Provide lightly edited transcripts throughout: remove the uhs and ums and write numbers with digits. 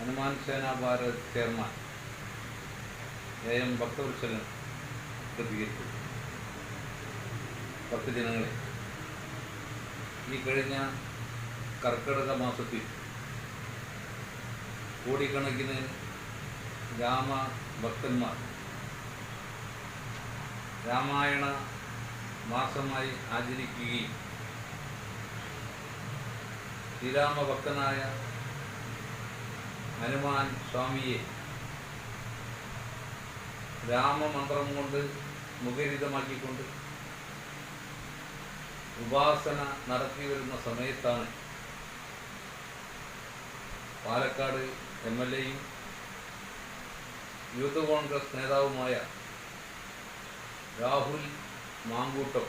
ഹനുമാൻ സേനാ Bharat chairman AM Bhakthavatsalan പ്രതികരിച്ചു. ഭക്തജനങ്ങളെ, ഈ കഴിഞ്ഞ കർക്കിടക മാസത്തിൽ കോടിക്കണക്കിന് രാമഭക്തന്മാർ രാമായണ മാസമായി ആചരിക്കുകയും ശ്രീരാമഭക്തനായ ഹനുമാൻ സ്വാമിയെ രാമമന്ത്രം കൊണ്ട് മുഖരിതമാക്കിക്കൊണ്ട് ഉപാസന നടത്തി വരുന്ന സമയത്താണ് പാലക്കാട് MLA-യും യൂത്ത് കോൺഗ്രസ് നേതാവുമായ രാഹുൽ മാങ്കൂട്ടം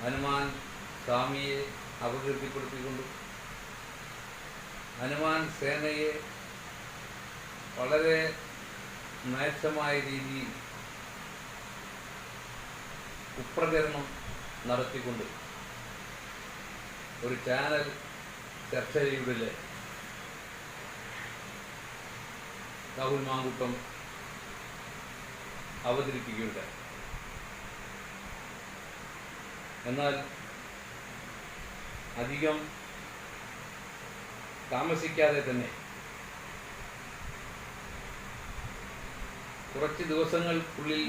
ഹനുമാൻ സ്വാമിയെ അപകീർത്തിപ്പെടുത്തിക്കൊണ്ട് ഹനുമാൻ സേനയെ വളരെ മേച്ഛമായ രീതിയിൽ കുപ്രചരണം നടത്തിക്കൊണ്ട് ഒരു ചാനൽ ചർച്ചയുടെ രാഹുൽ മാങ്കൂട്ടം അവതരിപ്പിക്കുകയുണ്ടായി. എന്നാൽ അധികം താമസിക്കാതെ തന്നെ കുറച്ച് ദിവസങ്ങൾക്കുള്ളിൽ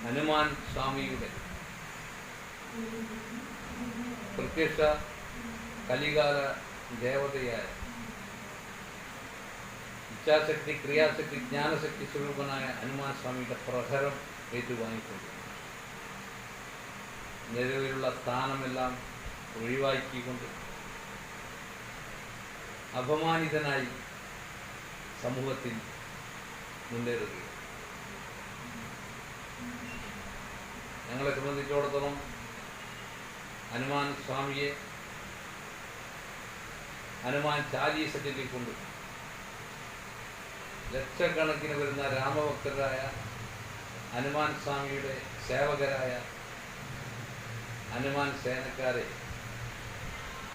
ഹനുമാൻ സ്വാമിയുടെ പ്രത്യക്ഷ കലികാല ദേവതയായ ഇച്ഛാശക്തി, ക്രിയാശക്തി, ജ്ഞാനശക്തി സ്വരൂപനായ ഹനുമാൻ സ്വാമിയുടെ പ്രഹരം ഏറ്റുവാങ്ങിക്കൊണ്ട് നിലവിലുള്ള സ്ഥാനമെല്ലാം ഒഴിവാക്കിക്കൊണ്ട് അപമാനിതനായി സമൂഹത്തിൽ മുന്നേറുകയാണ്. ഞങ്ങളെ സംബന്ധിച്ചിടത്തോളം ഹനുമാൻ സ്വാമിയെ ഹനുമാൻ ചാലീസ ചൊല്ലിക്കൊണ്ട് ലക്ഷക്കണക്കിന് വരുന്ന രാമഭക്തരായ ഹനുമാൻ സ്വാമിയുടെ സേവകരായ ഹനുമാൻ സേനക്കാരെ